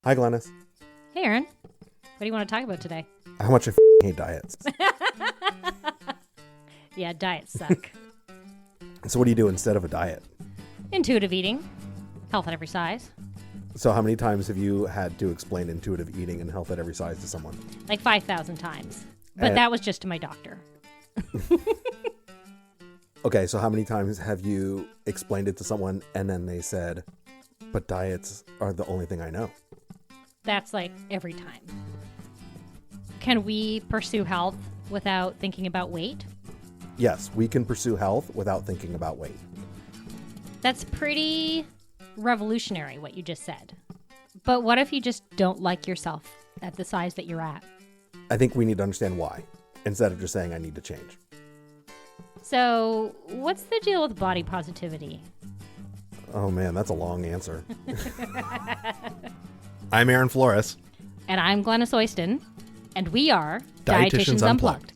Hi, Glenys. Hey, Aaron. What do you want to talk about today? How much I hate diets. Yeah, diets suck. So what do you do instead of a diet? Intuitive eating. Health at every size. So how many times have you had to explain intuitive eating and health at every size to someone? Like 5,000 times. But that was just to my doctor. Okay, so how many times have you explained it to someone and then they said, but diets are the only thing I know? That's like every time. Can we pursue health without thinking about weight? Yes, we can pursue health without thinking about weight. That's pretty revolutionary, what you just said. But what if you just don't like yourself at the size that you're at? I think we need to understand why, instead of just saying I need to change. So, what's the deal with body positivity? Oh man, that's a long answer. I'm Aaron Flores. And I'm Glenys Oyston. And we are Dietitians Unplugged.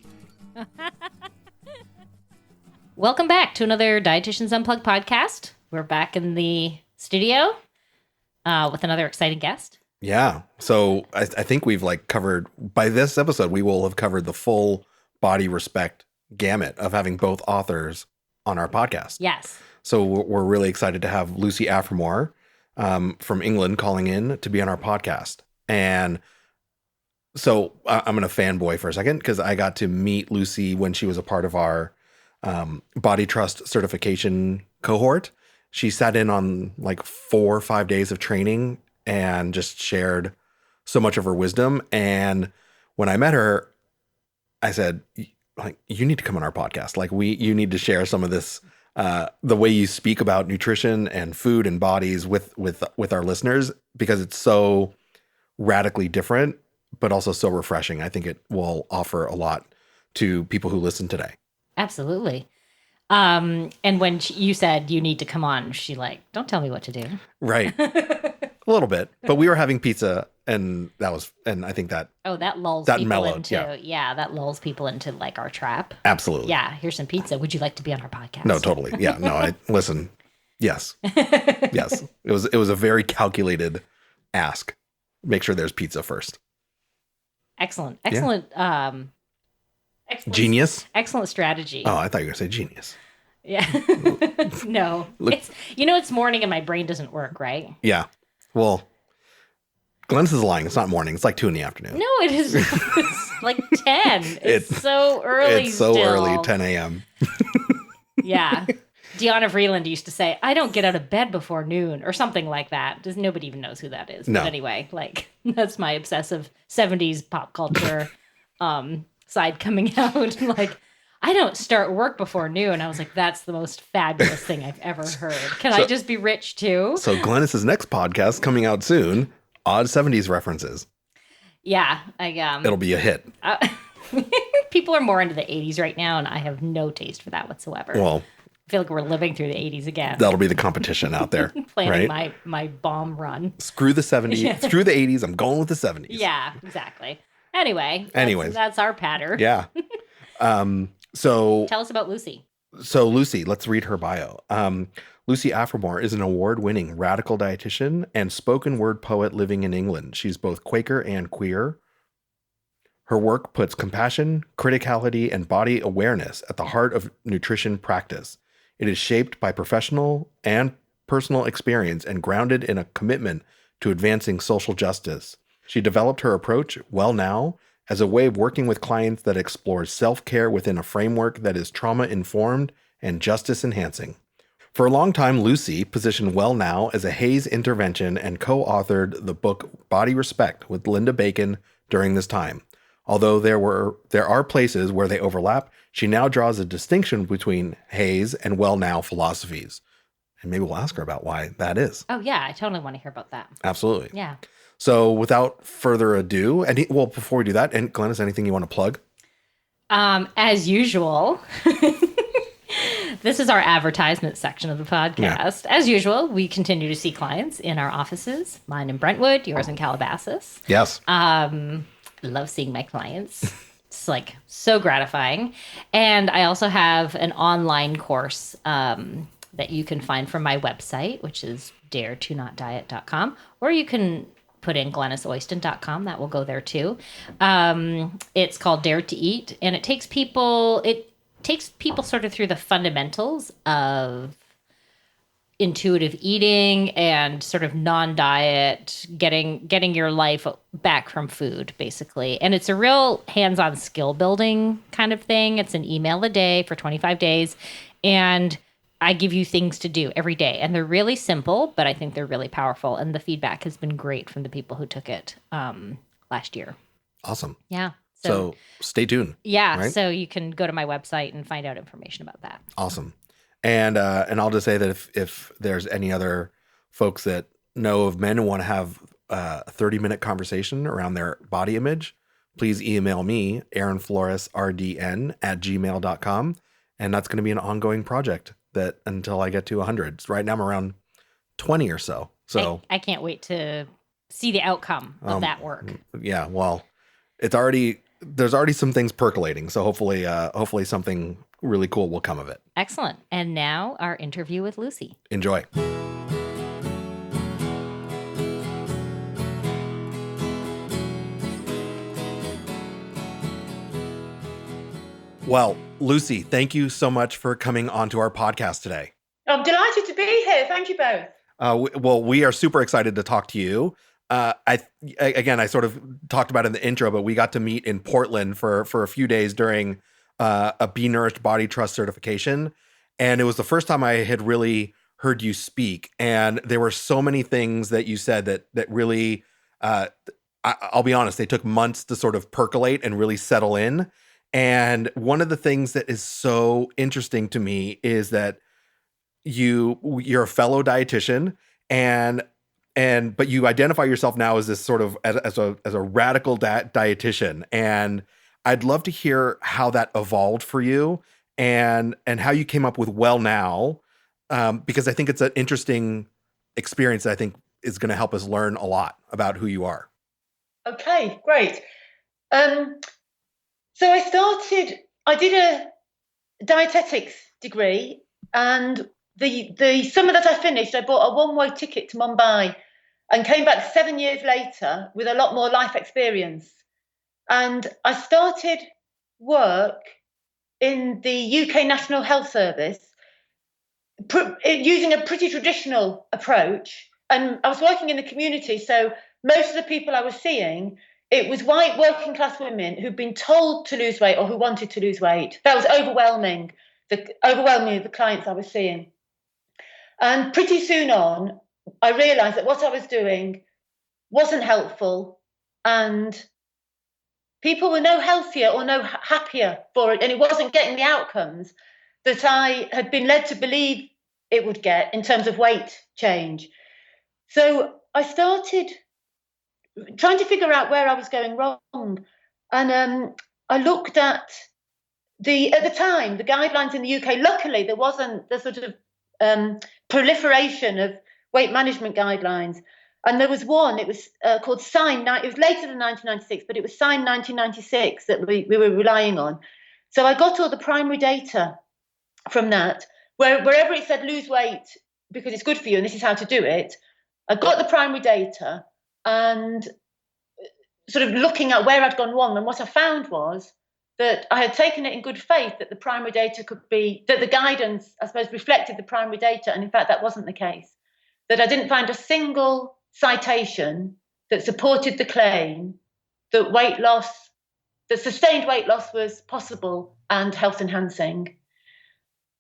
Welcome back to another Dietitians Unplugged podcast. We're back in the studio with another exciting guest. Yeah. So I think we've covered, by this episode, we will have covered the full body respect gamut of having both authors on our podcast. Yes. So we're really excited to have Lucy Aphramor from England calling in to be on our podcast. And so I'm going to fanboy for a second because I got to meet Lucy when she was a part of our Body Trust certification cohort. She sat in on 4 or 5 days of training and just shared so much of her wisdom. And when I met her, I said, you need to come on our podcast. You need to share some of this, the way you speak about nutrition and food and bodies with our listeners, because it's so radically different, but also so refreshing. I think it will offer a lot to people who listen today. Absolutely. And when you said you need to come on, she don't tell me what to do. Right. A little bit, but we were having pizza and I think that. Oh, that lulls that people mellowed, into, yeah, that lulls people into our trap. Absolutely. Yeah. Here's some pizza. Would you like to be on our podcast? No, totally. Yeah. No, listen. Yes. Yes. It was a very calculated ask. Make sure there's pizza first. Excellent. Yeah. Excellent. Genius? Excellent strategy. Oh, I thought you were going to say genius. Yeah. No. It's morning and my brain doesn't work, right? Yeah. Well, Glenys is lying. It's not morning. It's 2 PM. No, it is. It's 10. It's so early. It's so still. early, 10 a.m. Yeah. Deanna Vreeland used to say, I don't get out of bed before noon or something like that. Nobody even knows who that is. No. But anyway, that's my obsessive 70s pop culture side coming out. I don't start work before noon. I was like, that's the most fabulous thing I've ever heard. Can I just be rich too? So Glenys' next podcast coming out soon, odd 70s references. Yeah. It'll be a hit. People are more into the 80s right now, and I have no taste for that whatsoever. Well, I feel like we're living through the 80s again. that'll be the competition out there. Planning right? my bomb run. Screw the 70s. Yeah. Screw the 80s. I'm going with the 70s. Yeah, exactly. Anyways, that's our pattern. Yeah. So Tell us about Lucy. So Lucy, let's read her bio. Lucy Aphramor is an award-winning radical dietitian and spoken word poet living in England. She's both Quaker and queer. Her work puts compassion, criticality, and body awareness at the heart of nutrition practice. It is shaped by professional and personal experience and grounded in a commitment to advancing social justice. She developed her approach, Well Now, as a way of working with clients that explores self-care within a framework that is trauma-informed and justice-enhancing. For a long time, Lucy positioned Well Now as a Hays intervention and co-authored the book Body Respect with Linda Bacon during this time. Although there are places where they overlap, she now draws a distinction between Hays and Well Now philosophies. And maybe we'll ask her about why that is. Oh, yeah. I totally want to hear about that. Absolutely. Yeah. So without further ado, before we do that, and Glenys, anything you want to plug? As usual, this is our advertisement section of the podcast. Yeah. As usual, we continue to see clients in our offices, mine in Brentwood, yours in Calabasas. Yes. Love seeing my clients. It's so gratifying. And I also have an online course that you can find from my website, which is daretonotdiet.com, or you can put in glenysoyston.com. That will go there too. It's called Dare to Eat, and it takes people sort of through the fundamentals of intuitive eating and sort of non-diet, getting your life back from food, basically. And it's a real hands-on skill building kind of thing. It's an email a day for 25 days. And I give you things to do every day. And they're really simple, but I think they're really powerful. And the feedback has been great from the people who took it last year. Awesome. Yeah. So stay tuned. Yeah. Right? So you can go to my website and find out information about that. Awesome. And I'll just say that if there's any other folks that know of men who want to have a 30-minute conversation around their body image, please email me, aaronfloresrdn@gmail.com. And that's going to be an ongoing project that until I get to 100. Right now I'm around 20 or so. So I can't wait to see the outcome of that work. Yeah. Well, there's already some things percolating. So hopefully something really cool will come of it. Excellent. And now our interview with Lucy. Enjoy. Well, Lucy, thank you so much for coming onto our podcast today. I'm delighted to be here. Thank you both. Well, we are super excited to talk to you. I sort of talked about it in the intro, but we got to meet in Portland for a few days during a Be Nourished Body Trust certification. And it was the first time I had really heard you speak. And there were so many things that you said that really, I'll be honest, they took months to sort of percolate and really settle in. And one of the things that is so interesting to me is that you're a fellow dietitian but you identify yourself now as this sort of as a radical dietitian. And I'd love to hear how that evolved for you and how you came up with Well Now, because I think it's an interesting experience that I think is going to help us learn a lot about who you are. Okay, great. So I did a dietetics degree, and the summer that I finished, I bought a one-way ticket to Mumbai and came back 7 years later with a lot more life experience. And I started work in the UK National Health Service using a pretty traditional approach. And I was working in the community, so most of the people I was seeing, it was white working class women who'd been told to lose weight or who wanted to lose weight. That was overwhelmingly the clients I was seeing. And pretty soon on, I realized that what I was doing wasn't helpful, and people were no healthier or no happier for it. And it wasn't getting the outcomes that I had been led to believe it would get in terms of weight change. So I started trying to figure out where I was going wrong. And I looked at at the time, the guidelines in the UK. Luckily, there wasn't the sort of proliferation of weight management guidelines. And there was one, it was called SIGN. It was later than 1996, but it was SIGN 1996 that we were relying on. So I got all the primary data from that, wherever it said lose weight because it's good for you and this is how to do it. I got the primary data and sort of looking at where I'd gone wrong. And what I found was that I had taken it in good faith that the primary data that the guidance, I suppose, reflected the primary data. And in fact, that wasn't the case. That I didn't find a single citation that supported the claim that sustained weight loss was possible and health enhancing.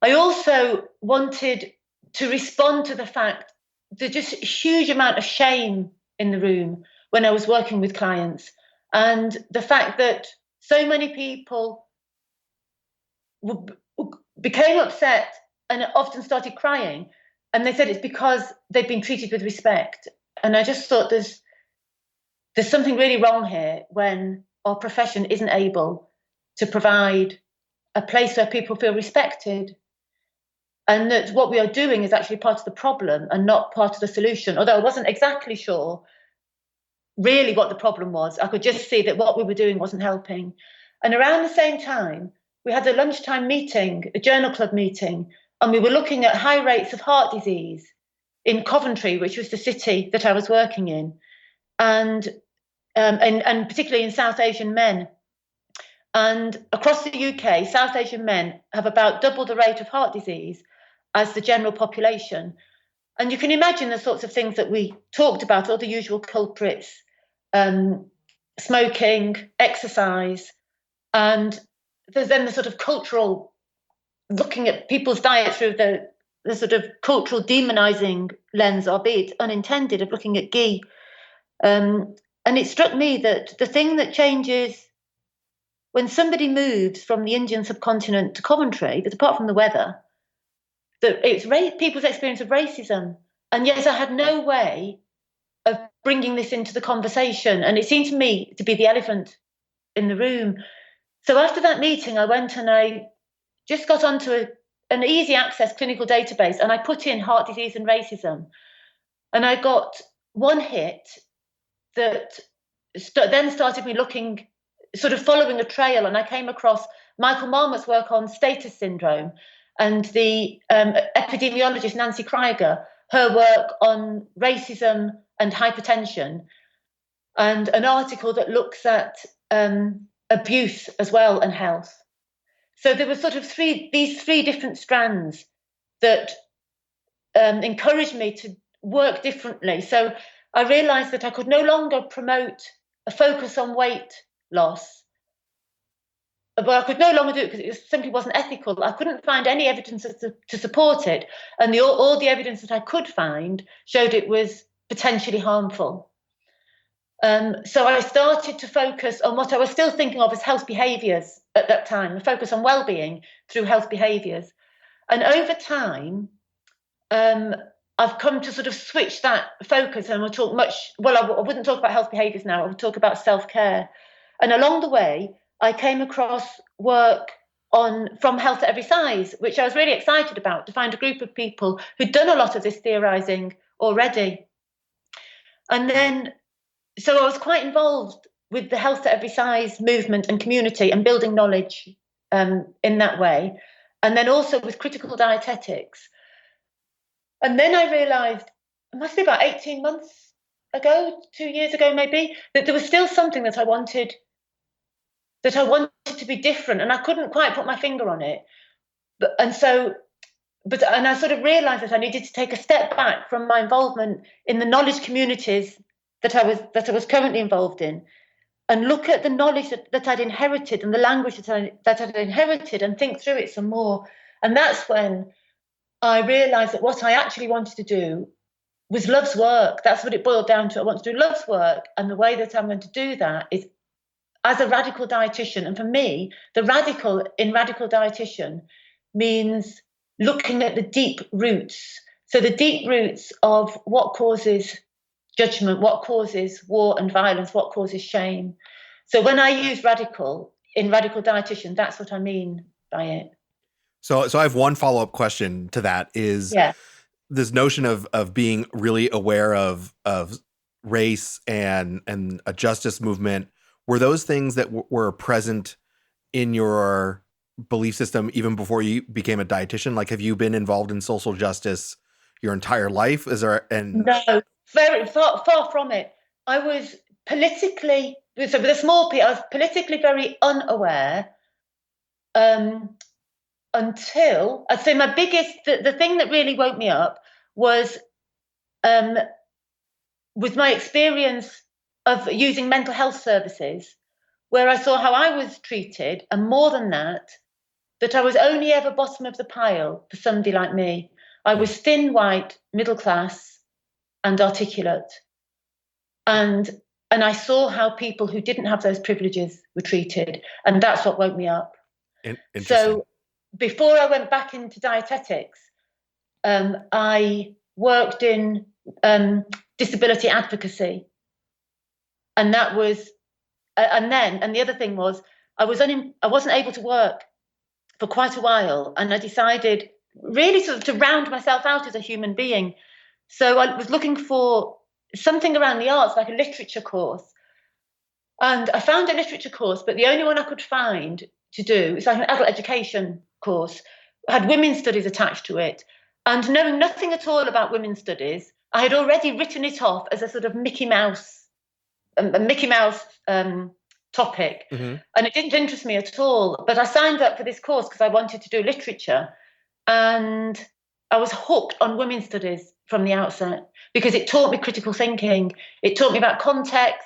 I also wanted to respond to the fact there's just a huge amount of shame in the room when I was working with clients, and the fact that so many people became upset and often started crying, and they said it's because they've been treated with respect. And I just thought there's something really wrong here when our profession isn't able to provide a place where people feel respected, and that what we are doing is actually part of the problem and not part of the solution. Although I wasn't exactly sure really what the problem was, I could just see that what we were doing wasn't helping. And around the same time, we had a lunchtime meeting, a journal club meeting, and we were looking at high rates of heart disease in Coventry, which was the city that I was working in. and particularly in South Asian men. And across the UK, South Asian men have about double the rate of heart disease as the general population. And you can imagine the sorts of things that we talked about, all the usual culprits, smoking, exercise, and there's then the sort of cultural, looking at people's diet through the sort of cultural demonizing lens, albeit unintended, of looking at ghee. And it struck me that the thing that changes when somebody moves from the Indian subcontinent to Coventry, that apart from the weather, that it's people's experience of racism. And yes, I had no way of bringing this into the conversation. And it seemed to me to be the elephant in the room. So after that meeting, I went and I just got onto an easy access clinical database, and I put in heart disease and racism. And I got one hit that then started me looking, sort of following a trail, and I came across Michael Marmot's work on status syndrome and the epidemiologist Nancy Krieger, her work on racism and hypertension, and an article that looks at abuse as well and health. So there were sort of these three different strands that encouraged me to work differently. So I realised that I could no longer promote a focus on weight loss, but I could no longer do it because it simply wasn't ethical. I couldn't find any evidence to support it, and all the evidence that I could find showed it was potentially harmful. So I started to focus on what I was still thinking of as health behaviours at that time, and focus on well-being through health behaviours. And over time, I've come to sort of switch that focus, and I wouldn't talk about health behaviours now, I would talk about self-care. And along the way, I came across work from Health at Every Size, which I was really excited about, to find a group of people who'd done a lot of this theorising already. And then, so I was quite involved with the Health at Every Size movement and community and building knowledge in that way. And then also with critical dietetics. And then I realised, it must be about 18 months ago, 2 years ago maybe, that there was still something that I wanted to be different, and I couldn't quite put my finger on it. And I sort of realised that I needed to take a step back from my involvement in the knowledge communities that I was currently involved in, and look at the knowledge that I'd inherited and the language that I'd inherited, and think through it some more. And that's when I realised that what I actually wanted to do was love's work. That's what it boiled down to. I want to do love's work, and the way that I'm going to do that is as a radical dietitian. And for me, the radical in radical dietitian means looking at the deep roots. So the deep roots of what causes judgment, what causes war and violence, what causes shame. So when I use radical in radical dietitian, that's what I mean by it. So I have one follow-up question to that is this notion of being really aware of race and a justice movement. Were those things that were present in your belief system even before you became a dietitian? Like, have you been involved in social justice your entire life? No, very far from it. I was politically, so with a small p, I was politically very unaware until, I'd say my biggest, the thing that really woke me up was with my experience of using mental health services, where I saw how I was treated, and more than that I was only ever bottom of the pile for somebody like me. I was thin, white, middle class, and articulate. And I saw how people who didn't have those privileges were treated, and that's what woke me up. So before I went back into dietetics, I worked in disability advocacy. And that was, and the other thing was, I wasn't able to work for quite a while, and I decided really sort of to round myself out as a human being. So I was looking for something around the arts, like a literature course. And I found a literature course, but the only one I could find to do, it's like an adult education course, had women's studies attached to it. And knowing nothing at all about women's studies, I had already written it off as a sort of Mickey Mouse a Mickey Mouse topic, and it didn't interest me at all. But I signed up for this course because I wanted to do literature, and I was hooked on women's studies from the outset because it taught me critical thinking. It taught me about context.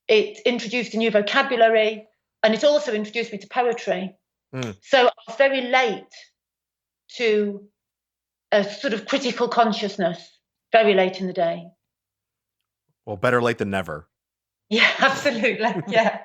It introduced a new vocabulary, and it also introduced me to poetry. So I was very late to a sort of critical consciousness, very late in the day. Well, better late than never. Yeah, absolutely. Yeah.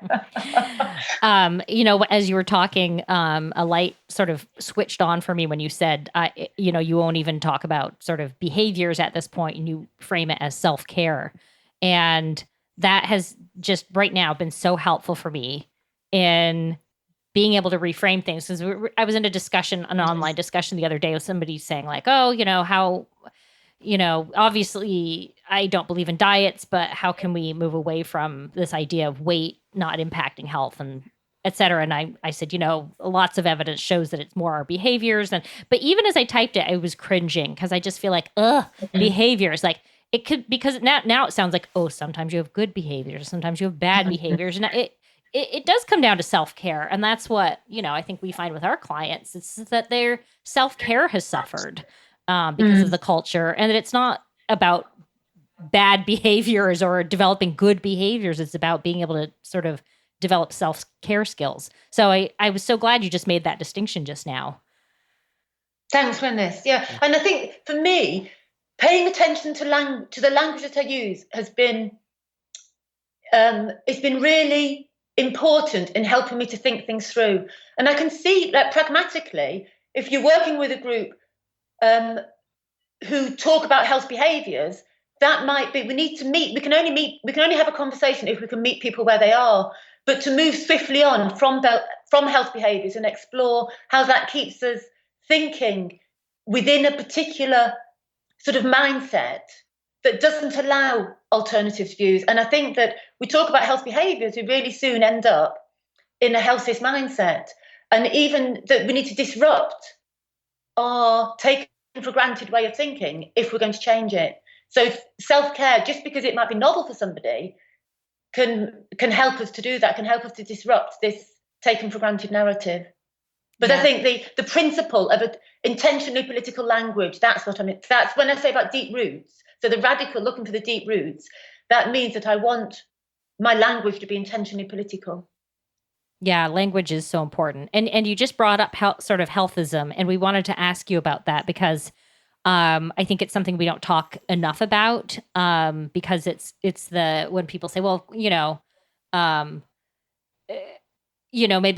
As you were talking, a light sort of switched on for me when you said, you won't even talk about sort of behaviors at this point, and you frame it as self-care. And that has just right now been so helpful for me in being able to reframe things. Because I was in an online discussion the other day with somebody saying like, how, obviously I don't believe in diets, but how can we move away from this idea of weight not impacting health and et cetera? And I said, lots of evidence shows that it's more our behaviors. But even as I typed it, I was cringing because I just feel like, behaviors, like it could, because now it sounds like, sometimes you have good behaviors, sometimes you have bad behaviors. And it does come down to self-care. And that's what, I think we find with our clients, it's that their self-care has suffered because of the culture, and that it's not about bad behaviors or developing good behaviors. It's about being able to sort of develop self-care skills. So I was so glad you just made that distinction just now. Thanks, Glenys. Yeah. And I think for me, paying attention to the language that I use has been, it's been really important in helping me to think things through. And I can see that pragmatically, if you're working with a group who talk about health behaviors, that might be, we can only have a conversation if we can meet people where they are. But to move swiftly on from health behaviors and explore how that keeps us thinking within a particular sort of mindset that doesn't allow alternative views. And I think that we talk about health behaviors, we really soon end up in a healthist mindset. And even that we need to disrupt our taken for granted way of thinking if we're going to change it. So self-care, just because it might be novel for somebody, can help us to do that, can help us to disrupt this taken for granted narrative. But I think the principle of intentionally political language, that's what I mean. That's when I say about deep roots. So the radical, looking for the deep roots, that means that I want my language to be intentionally political. Yeah, language is so important. And you just brought up sort of healthism, and we wanted to ask you about that because I think it's something we don't talk enough about because it's when people say, well, maybe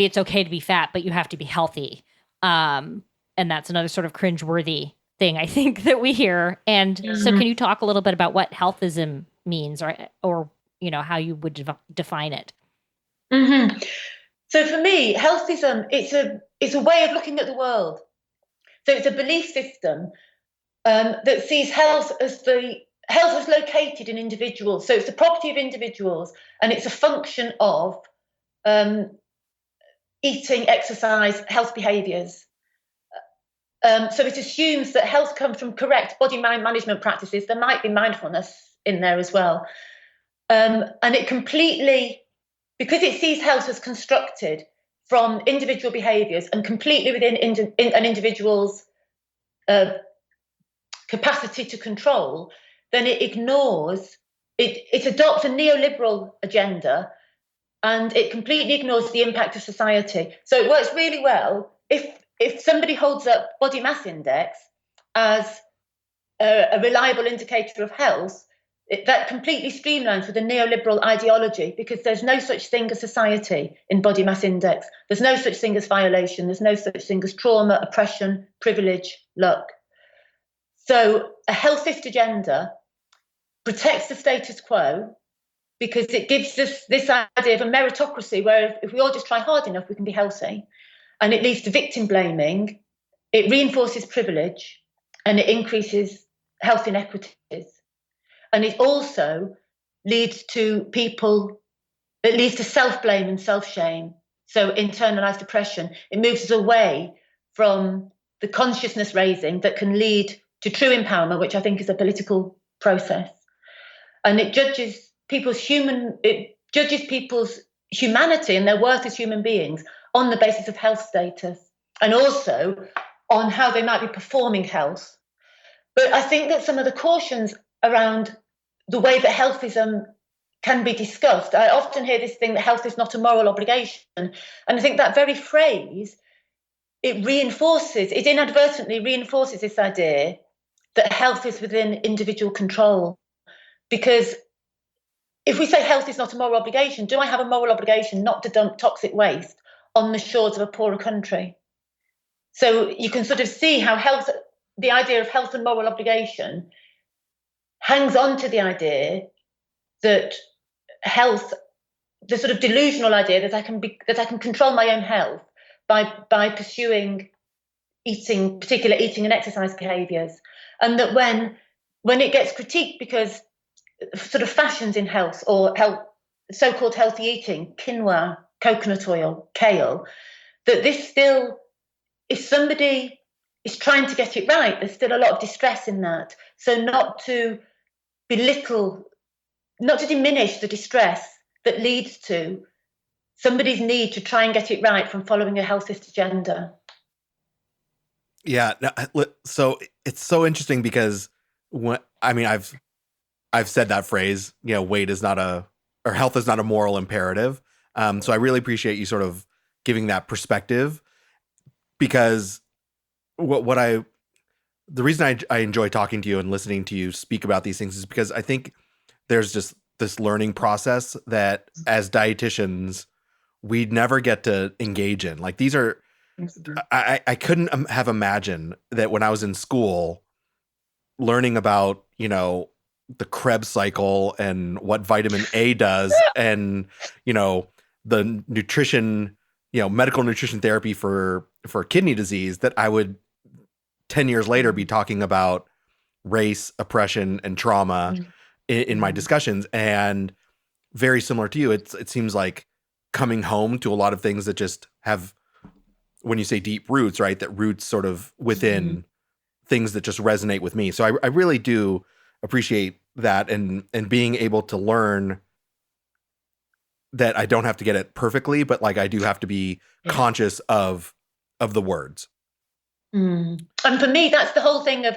it's okay to be fat, but you have to be healthy. And that's another sort of cringeworthy thing I think that we hear. And so can you talk a little bit about what healthism means or how you would define it? Mm-hmm. So for me, healthism, it's a way of looking at the world. So it's a belief system that sees health as located in individuals. So it's the property of individuals, and it's a function of eating, exercise, health behaviours. So it assumes that health comes from correct body-mind management practices. There might be mindfulness in there as well. And it completely, because it sees health as constructed from individual behaviours and completely within an individual's capacity to control, then it ignores, it adopts a neoliberal agenda, and it completely ignores the impact of society. So it works really well if somebody holds up body mass index as a reliable indicator of health. That completely streamlines with a neoliberal ideology, because there's no such thing as society in body mass index. There's no such thing as violation. There's no such thing as trauma, oppression, privilege, luck. So a healthist agenda protects the status quo because it gives us this idea of a meritocracy where if we all just try hard enough, we can be healthy. And it leads to victim blaming. It reinforces privilege, and it increases health inequities. And it also leads to self-blame and self-shame. So internalized depression, it moves us away from the consciousness raising that can lead to true empowerment, which I think is a political process. And it judges it judges people's humanity and their worth as human beings on the basis of health status, and also on how they might be performing health. But I think that some of the cautions around the way that healthism can be discussed, I often hear this thing that health is not a moral obligation. And I think that very phrase, it inadvertently reinforces this idea that health is within individual control. Because if we say health is not a moral obligation, do I have a moral obligation not to dump toxic waste on the shores of a poorer country? So you can sort of see how the idea of health and moral obligation hangs on to the idea that health, the sort of delusional idea that I can control my own health by pursuing particular eating and exercise behaviours, and that when it gets critiqued because sort of fashions in health or so-called healthy eating, quinoa, coconut oil, kale, that this still, if somebody is trying to get it right, there's still a lot of distress in that. So not to diminish the distress that leads to somebody's need to try and get it right from following a healthist agenda. Yeah. So it's so interesting because I've said that phrase, weight is not or health is not a moral imperative. So I really appreciate you sort of giving that perspective, because the reason I enjoy talking to you and listening to you speak about these things is because I think there's just this learning process that as dietitians, we'd never get to engage in. Like these are, I couldn't have imagined that when I was in school learning about, the Krebs cycle and what vitamin A does and, the nutrition, medical nutrition therapy for kidney disease, that I would 10 years later be talking about race, oppression, and trauma in my discussions. And very similar to you, it seems like coming home to a lot of things that just have, when you say deep roots, right, that roots sort of within things that just resonate with me. So I really do appreciate that and being able to learn that I don't have to get it perfectly, but like I do have to be conscious of the words. And for me, that's the whole thing of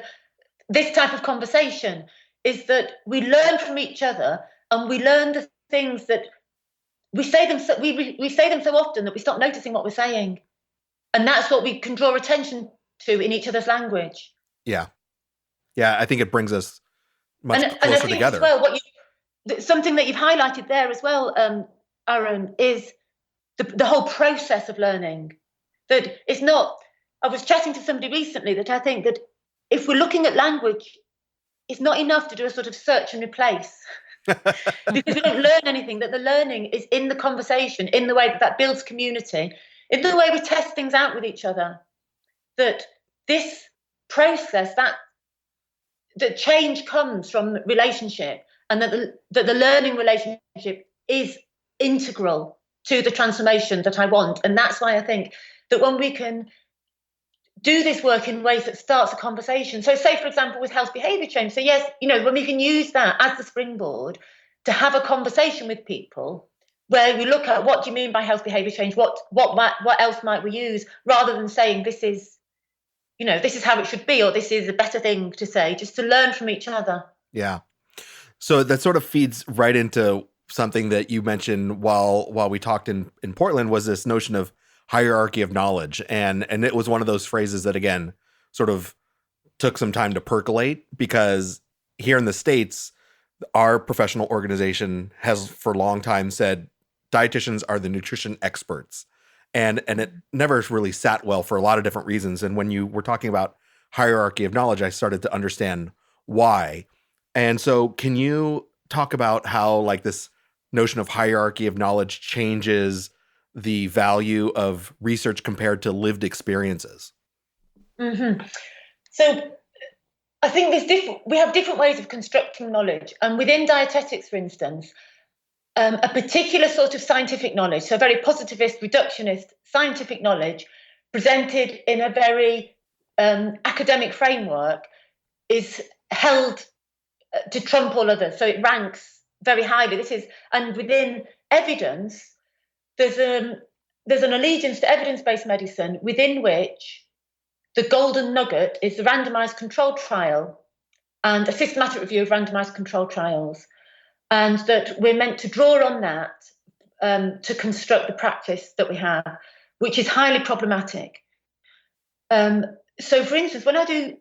this type of conversation, is that we learn from each other, and we learn the things that we say them so often that we stop noticing what we're saying. And that's what we can draw attention to in each other's language. Yeah. Yeah, I think it brings us much closer and I think together. As well, something that you've highlighted there as well, Aaron, is the whole process of learning. That it's not. I was chatting to somebody recently that I think that if we're looking at language, it's not enough to do a sort of search and replace. Because we don't learn anything, that the learning is in the conversation, in the way that builds community, in the way we test things out with each other. That this process, that change comes from relationship, and that the learning relationship is integral to the transformation that I want. And that's why I think that when we can do this work in ways that starts a conversation. So say, for example, with health behaviour change. So yes, when we can use that as the springboard to have a conversation with people where we look at what do you mean by health behaviour change? What else might we use, rather than saying this is how it should be, or this is a better thing to say, just to learn from each other. Yeah. So that sort of feeds right into something that you mentioned while we talked in Portland, was this notion of hierarchy of knowledge. And it was one of those phrases that, again, sort of took some time to percolate, because here in the States, our professional organization has for a long time said dietitians are the nutrition experts. And it never really sat well for a lot of different reasons. And when you were talking about hierarchy of knowledge, I started to understand why. And so can you talk about how like this notion of hierarchy of knowledge changes the value of research compared to lived experiences? Mm-hmm. So I think we have different ways of constructing knowledge. And within dietetics, for instance, a particular sort of scientific knowledge, so very positivist, reductionist scientific knowledge presented in a very academic framework, is held to trump all others. So it ranks very highly. And within evidence, there's an allegiance to evidence-based medicine within which the golden nugget is the randomized controlled trial and a systematic review of randomized controlled trials, and that we're meant to draw on that to construct the practice that we have, which is highly problematic. So, for instance, when I do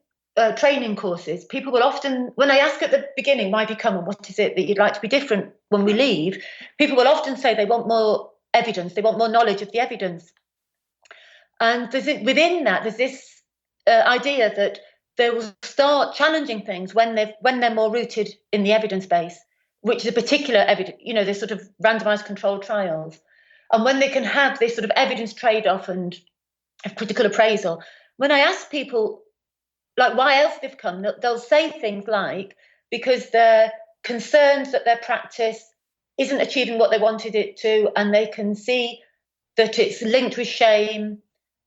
training courses, people will often, when I ask at the beginning, why have you come and what is it that you'd like to be different when we leave, people will often say they want more evidence, they want more knowledge of the evidence. And within that, there's this idea that they will start challenging things when they're more rooted in the evidence base, which is a particular evidence, this sort of randomized controlled trials. And when they can have this sort of evidence trade-off and critical appraisal, when I ask people, like, why else they've come, they'll say things like, because they're concerned that their practice isn't achieving what they wanted it to, and they can see that it's linked with shame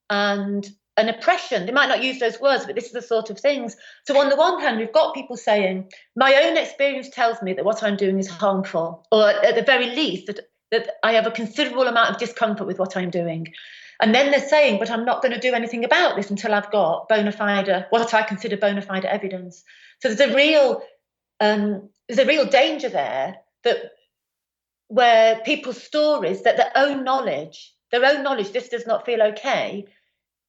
and an oppression. They might not use those words, but this is the sort of things. So on the one hand, we've got people saying, my own experience tells me that what I'm doing is harmful, or at the very least, that I have a considerable amount of discomfort with what I'm doing. And then they're saying, but I'm not going to do anything about this until I've got what I consider bona fide evidence. So there's a real danger there, that where people's stories, that their own knowledge, this does not feel okay,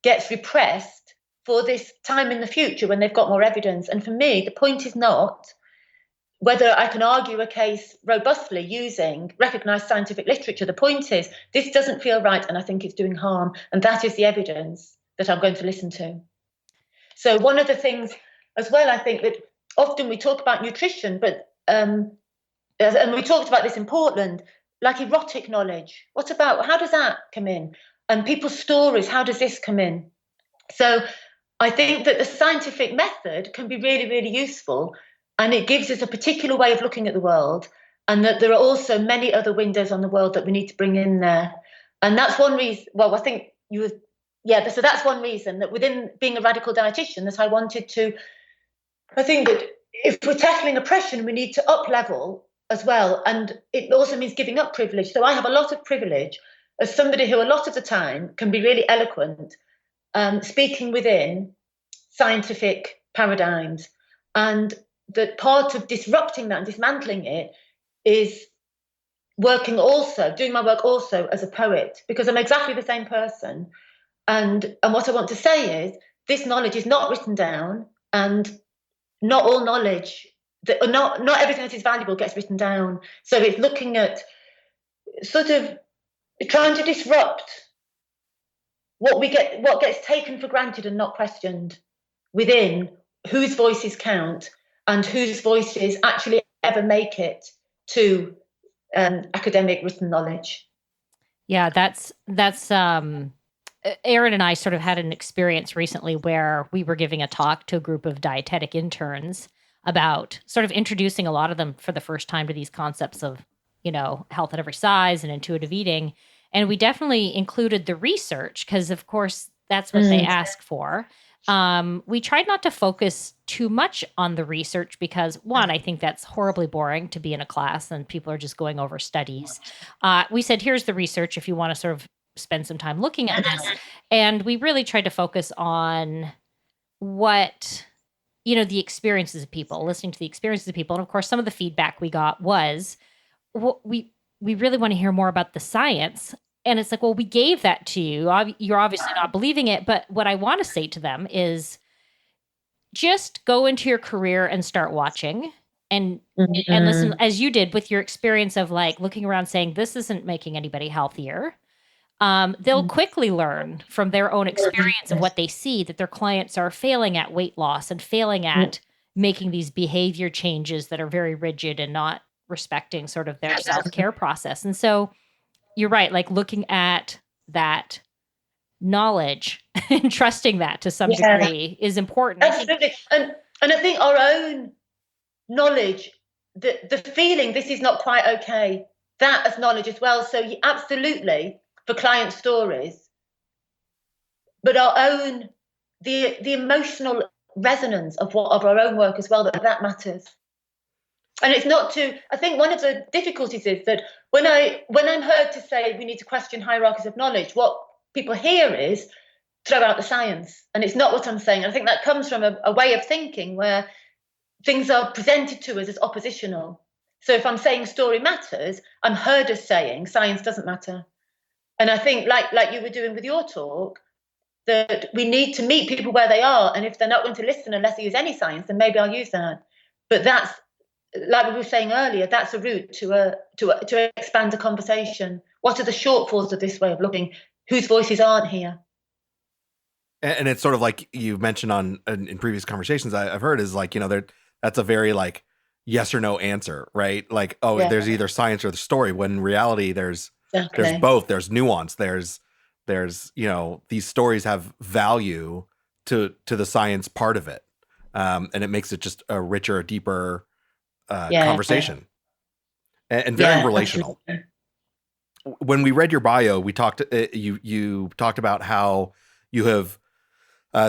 gets repressed for this time in the future when they've got more evidence. And for me, the point is not whether I can argue a case robustly using recognised scientific literature. The point is, this doesn't feel right and I think it's doing harm. And that is the evidence that I'm going to listen to. So one of the things as well, I think that often we talk about nutrition, but and we talked about this in Portland, like erotic knowledge. How does that come in? And people's stories, how does this come in? So I think that the scientific method can be really, really useful, and it gives us a particular way of looking at the world, and that there are also many other windows on the world that we need to bring in there. And that's one reason, so that's one reason that within being a radical dietitian, that I think that if we're tackling oppression, we need to up level as well. And it also means giving up privilege. So I have a lot of privilege as somebody who a lot of the time can be really eloquent, speaking within scientific paradigms. And that part of disrupting that and dismantling it is doing my work also as a poet, because I'm exactly the same person. And what I want to say is, this knowledge is not written down, and not all knowledge, not everything that is valuable gets written down. So it's looking at sort of trying to disrupt what gets taken for granted and not questioned within whose voices count and whose voices actually ever make it to academic written knowledge. Yeah, that's Erin and I sort of had an experience recently where we were giving a talk to a group of dietetic interns about sort of introducing a lot of them for the first time to these concepts of, health at every size and intuitive eating. And we definitely included the research because, of course, that's what they ask for. We tried not to focus too much on the research because, one, I think that's horribly boring to be in a class and people are just going over studies. We said, here's the research if you want to sort of spend some time looking at this. And we really tried to focus on what, the experiences of people, listening to the experiences of people. And of course, some of the feedback we got was, we really want to hear more about the science. And it's like, well, we gave that to you. You're obviously not believing it. But what I want to say to them is just go into your career and start watching and listen, as you did with your experience of like looking around saying, this isn't making anybody healthier. They'll quickly learn from their own experience of what they see, that their clients are failing at weight loss and failing at making these behavior changes that are very rigid and not respecting sort of their self-care process. And so you're right, like looking at that knowledge and trusting that to some degree is important. Absolutely. And I think our own knowledge, the feeling this is not quite okay, that as knowledge as well. So absolutely, for client stories, but our own, the emotional resonance of our own work as well, that matters. And it's not to, I think one of the difficulties is that when I'm heard to say we need to question hierarchies of knowledge, what people hear is throw out the science. And it's not what I'm saying. I think that comes from a way of thinking where things are presented to us as oppositional. So if I'm saying story matters, I'm heard as saying science doesn't matter. And I think like you were doing with your talk, that we need to meet people where they are. And if they're not going to listen unless they use any science, then maybe I'll use that. But that's, like we were saying earlier, that's a route to expand the conversation. What are the shortfalls of this way of looking? Whose voices aren't here? And it's sort of like you mentioned in previous conversations I've heard is like, that's a very like yes or no answer, right? Like, there's either science or the story, when in reality there's both. There's nuance. There's these stories have value to the science part of it. And it makes it just a richer, deeper conversation and very relational. Absolutely. When we read your bio, we talked, you talked about how you have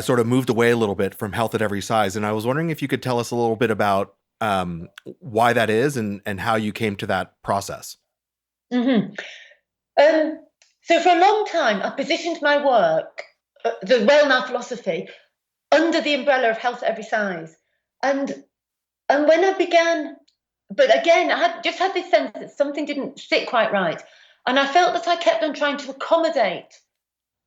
sort of moved away a little bit from health at every size. And I was wondering if you could tell us a little bit about why that is and how you came to that process. Mm-hmm. So for a long time, I positioned my work, the Well Now philosophy, under the umbrella of health at every size. And when I began, but again, I had this sense that something didn't sit quite right. And I felt that I kept on trying to accommodate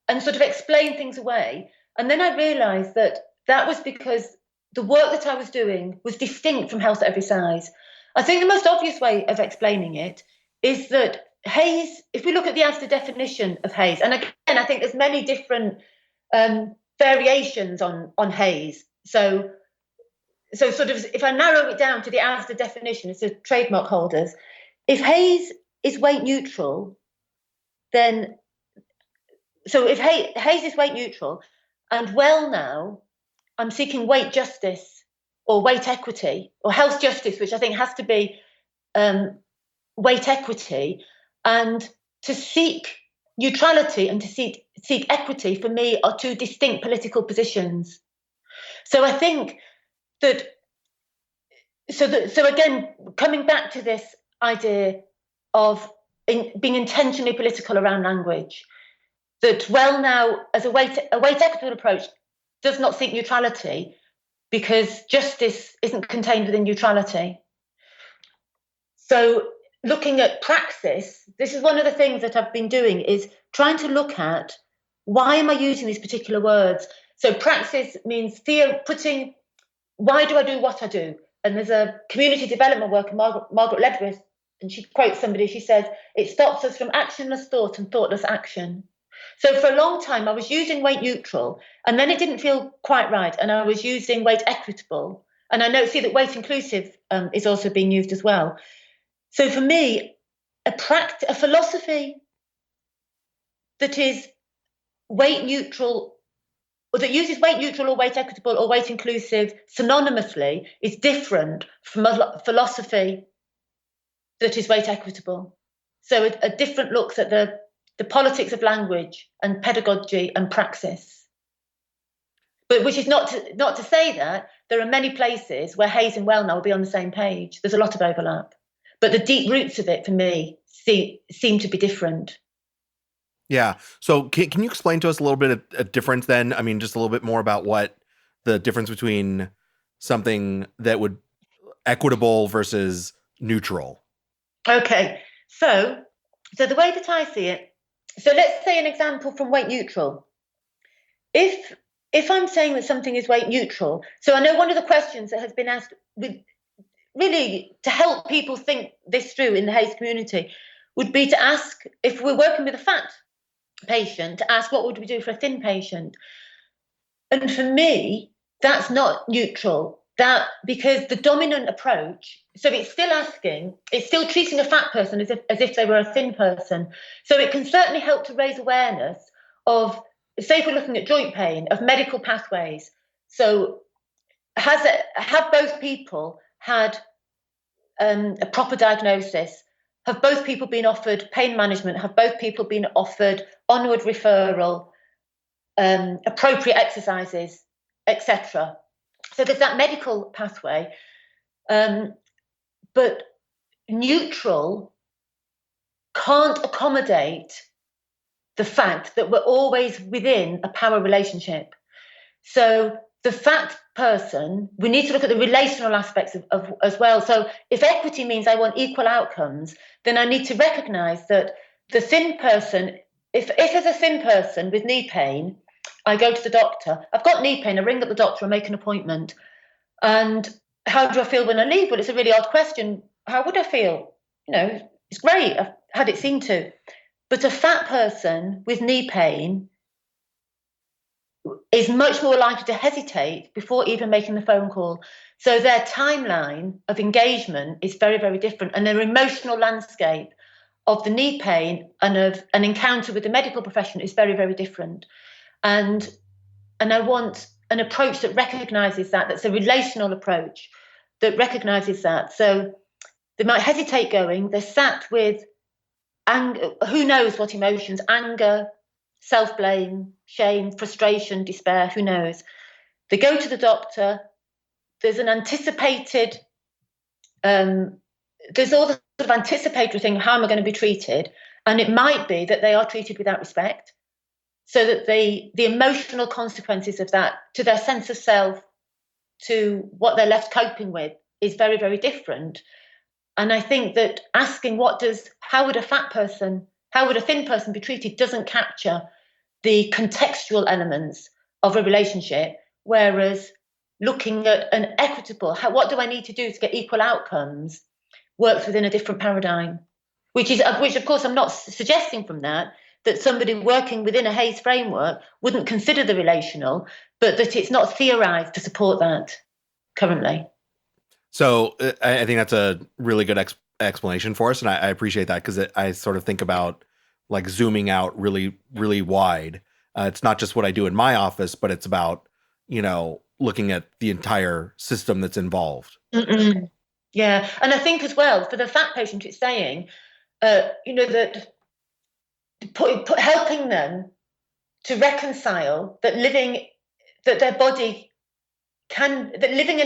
and sort of explain things away. And then I realized that was because the work that I was doing was distinct from health at every size. I think the most obvious way of explaining it is that Hayes, if we look at the Asda definition of Hayes, and again, I think there's many different variations on Hayes. So sort of, if I narrow it down to the Asda definition, it's the trademark holders. If Hayes is weight neutral, then, so if Hayes is weight neutral, and Well Now, I'm seeking weight justice or weight equity or health justice, which I think has to be weight equity, and to seek neutrality and to seek equity for me are two distinct political positions. So I think that, so again, coming back to this idea of being intentionally political around language, that Well Now, as a weight equitable approach, does not seek neutrality because justice isn't contained within neutrality. So looking at praxis, this is one of the things that I've been doing, is trying to look at why am I using these particular words. So praxis means why do I do what I do? And there's a community development worker, Margaret Ledwith, and she quotes somebody, she says, it stops us from actionless thought and thoughtless action. So for a long time, I was using weight neutral, and then it didn't feel quite right. And I was using weight equitable. And I see that weight inclusive is also being used as well. So for me, a philosophy that is weight neutral, or that uses weight neutral or weight equitable or weight inclusive synonymously, is different from a philosophy that is weight equitable. So a different looks at the politics of language and pedagogy and praxis. But which is not to say that there are many places where Hayes and Well Now will be on the same page. There's a lot of overlap. But the deep roots of it, for me, seem to be different. Yeah. So can you explain to us a little bit of a difference then? I mean, just a little bit more about what the difference between something that would equitable versus neutral. Okay. So the way that I see it, so let's say an example from weight neutral. If I'm saying that something is weight neutral, so I know one of the questions that has been asked really to help people think this through in the Hayes community would be to ask, if we're working with a fat patient, to ask what would we do for a thin patient. And for me, that's not neutral, because the dominant approach, so it's still treating a fat person as if they were a thin person. So it can certainly help to raise awareness of, say if we're looking at joint pain, of medical pathways. So have both people had a proper diagnosis? Have both people been offered pain management? Have both people been offered onward referral, appropriate exercises, etc.? So there's that medical pathway. but neutral can't accommodate the fact that we're always within a power relationship. So the fat person, we need to look at the relational aspects of as well. So if equity means I want equal outcomes, then I need to recognize that the thin person, if as a thin person with knee pain, I go to the doctor, I've got knee pain, I ring up the doctor, I make an appointment. And how do I feel when I leave? Well, it's a really odd question. How would I feel? It's great. I've had it seen to. But a fat person with knee pain is much more likely to hesitate before even making the phone call. So their timeline of engagement is very, very different. And their emotional landscape of the knee pain and of an encounter with the medical profession is very, very different. And I want an approach that recognises that's a relational approach that recognises that. So they might hesitate going, they're sat with anger, who knows what emotions, anger, self-blame, shame, frustration, despair, who knows. They go to the doctor, there's an anticipated, there's all the sort of anticipatory thing, how am I going to be treated? And it might be that they are treated without respect, so that the emotional consequences of that to their sense of self, to what they're left coping with, is very, very different. And I think that asking how would a thin person be treated doesn't capture the contextual elements of a relationship, whereas looking at an equitable, what do I need to do to get equal outcomes, works within a different paradigm, which of course I'm not suggesting from that somebody working within a Hayes framework wouldn't consider the relational, but that it's not theorized to support that currently. So I think that's a really good explanation for us. And I appreciate that, because I sort of think about like zooming out really, really wide. It's not just what I do in my office, but it's about, looking at the entire system that's involved. Mm-mm. Yeah. And I think as well, for the fat patient, it's saying, that helping them to reconcile that living in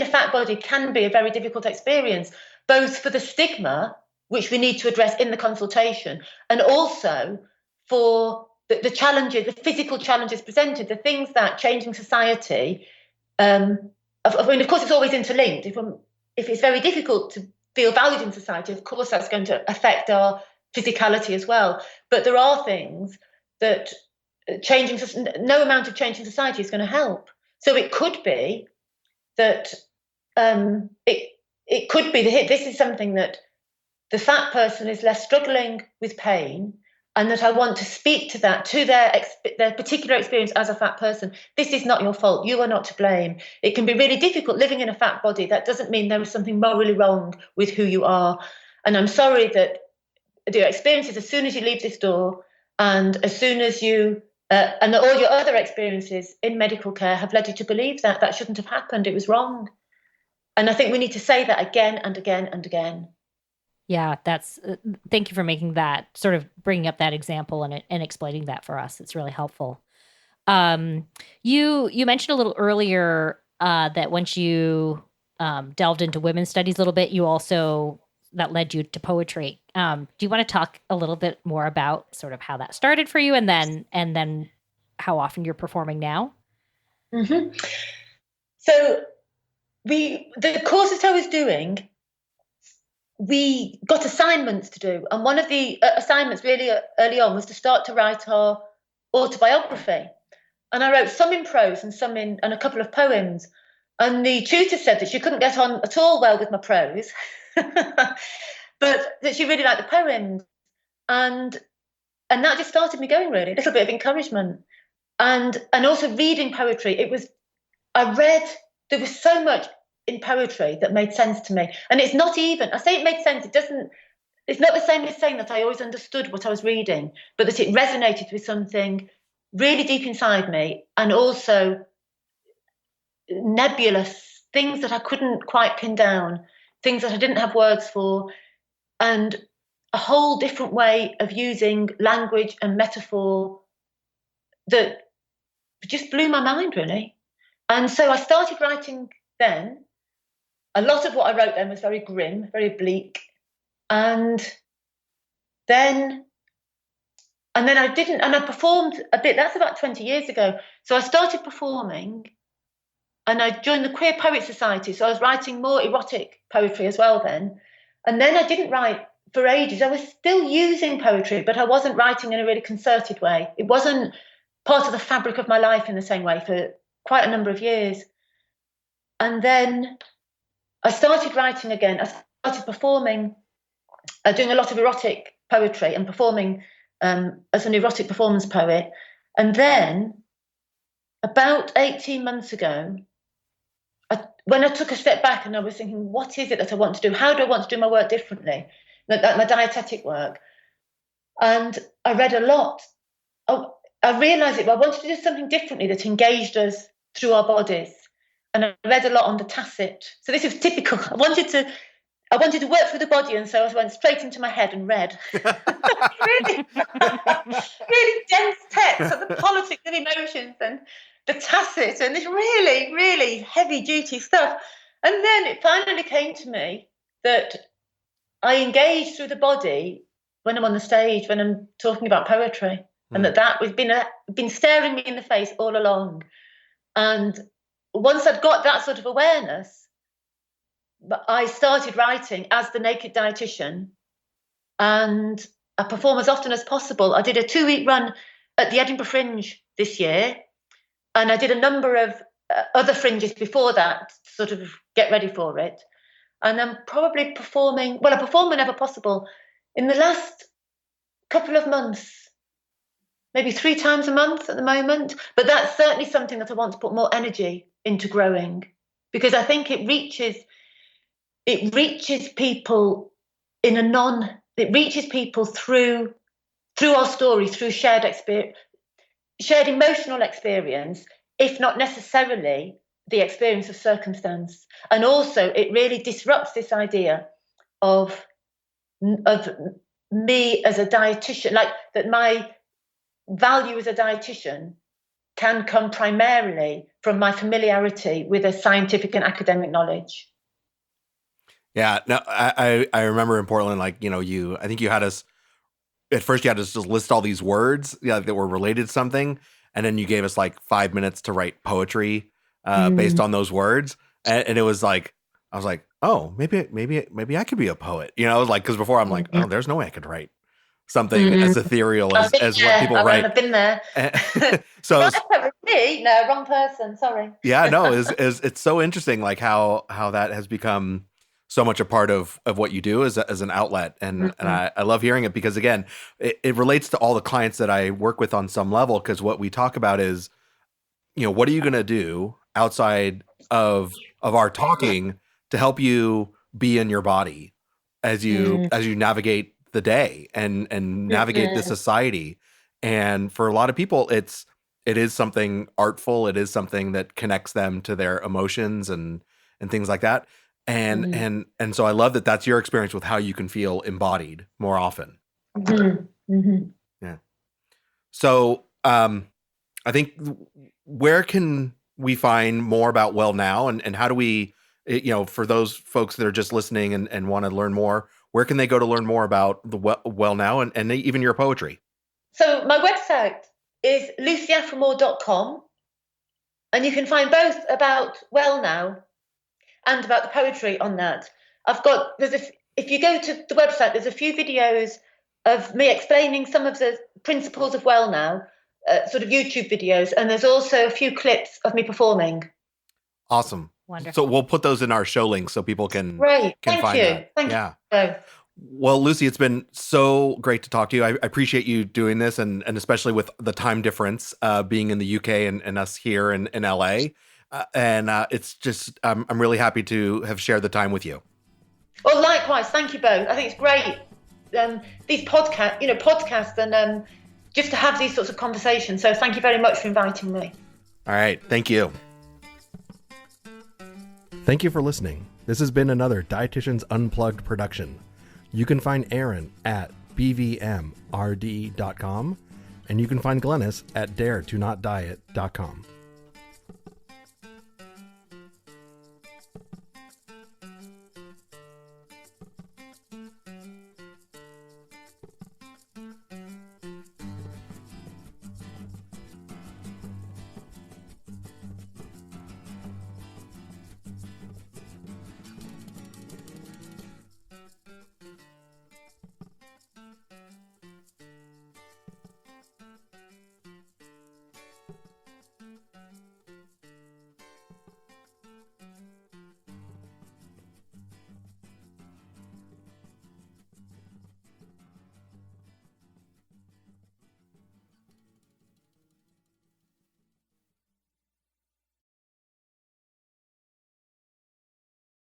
a fat body can be a very difficult experience, both for the stigma, which we need to address in the consultation, and also for the challenges, the physical challenges presented, the things that changing society, of course, it's always interlinked. If it's very difficult to feel valued in society, of course, that's going to affect our physicality as well. But there are things that no amount of change in society is going to help. So it could be that it could be that this is something that the fat person is less struggling with pain, and that I want to speak to that, to their particular experience as a fat person. This is not your fault. You are not to blame. It can be really difficult living in a fat body. That doesn't mean there is something morally wrong with who you are. And I'm sorry that your experiences as soon as you leave this door, and as soon as you and all your other experiences in medical care have led you to believe that shouldn't have happened. It was wrong. And I think we need to say that again and again and again. Yeah, thank you for making that, sort of bringing up that example and explaining that for us. It's really helpful. You mentioned a little earlier that once you delved into women's studies a little bit, that led you to poetry. Do you want to talk a little bit more about sort of how that started for you, and then how often you're performing now? Mm-hmm. So the courses I was doing, we got assignments to do. And one of the assignments really early on was to start to write our autobiography. And I wrote some in prose and and a couple of poems. And the tutor said that she couldn't get on at all well with my prose, but that she really liked the poems. And that just started me going, really, a little bit of encouragement. And also reading poetry. There was so much in poetry that made sense to me. And it's not even, I say it made sense, it's not the same as saying that I always understood what I was reading, but that it resonated with something really deep inside me, and also nebulous things that I couldn't quite pin down, things that I didn't have words for, and a whole different way of using language and metaphor that just blew my mind, really. And so I started writing then, a lot of what I wrote then was very grim, very bleak. And then I performed a bit. That's about 20 years ago. So I started performing, and I joined the Queer Poet Society. So I was writing more erotic poetry as well then. And then I didn't write for ages. I was still using poetry, but I wasn't writing in a really concerted way. It wasn't part of the fabric of my life in the same way for quite a number of years. And then I started writing again. I started performing, doing a lot of erotic poetry and performing as an erotic performance poet. And then about 18 months ago, when I took a step back and I was thinking, what is it that I want to do? How do I want to do my work differently? My dietetic work. And I read a lot. I realised I wanted to do something differently that engaged us through our bodies. And I read a lot on the tacit. So this is typical. I wanted to work through the body, and so I went straight into my head and read. really, really dense text of the politics of emotions and the tacit and this really, really heavy duty stuff. And then it finally came to me that I engage through the body when I'm on the stage, when I'm talking about poetry, and that was been staring me in the face all along. And once I'd got that sort of awareness, I started writing as the Naked Dietitian, and I perform as often as possible. I did a 2-week run at the Edinburgh Fringe this year, and I did a number of other fringes before that to sort of get ready for it. And I'm probably performing, I perform whenever possible. In the last couple of months, maybe 3 times a month at the moment, but that's certainly something that I want to put more energy into growing, because I think it reaches people it reaches people through our story, through shared emotional experience, if not necessarily the experience of circumstance. And also it really disrupts this idea of me as a dietitian, like that my value as a dietitian can come primarily from my familiarity with a scientific and academic knowledge. Yeah, no, I remember in Portland, like, I think you had us, at first you had us just list all these words that were related to something. And then you gave us like 5 minutes to write poetry based on those words. And it was like, I was like, oh, maybe I could be a poet. I was like, because before I'm like, oh, there's no way I could write something as ethereal as what people write. I've been there. So me? No, wrong person. Sorry. Yeah, no, it's so interesting, like how that has become so much a part of what you do as an outlet. And I love hearing it, because again, it relates to all the clients that I work with on some level, because what we talk about is, what are you going to do outside of our talking to help you be in your body as you navigate the day and navigate the society. And for a lot of people, it is something artful. It is something that connects them to their emotions and things like that. And so I love that that's your experience with how you can feel embodied more often. Yeah. So I think, where can we find more about Well Now, and how do we, for those folks that are just listening and want to learn more, where can they go to learn more about the Well Now and even your poetry? So my website is lucyaphramor.com, and you can find both about Well Now and about the poetry on that. If you go to the website, there's a few videos of me explaining some of the principles of Well Now, sort of YouTube videos, and there's also a few clips of me performing. Awesome. Wonderful. So we'll put those in our show links so people can find that. Thank you. Well, Lucy, it's been so great to talk to you. I appreciate you doing this, and especially with the time difference, being in the UK and us here in LA. It's just, I'm really happy to have shared the time with you. Well, likewise. Thank you both. I think it's great. These podcasts and just to have these sorts of conversations. So thank you very much for inviting me. All right. Thank you. Thank you for listening. This has been another Dietitians Unplugged production. You can find Aaron at bvmrd.com, and you can find Glenys at daretonotdiet.com.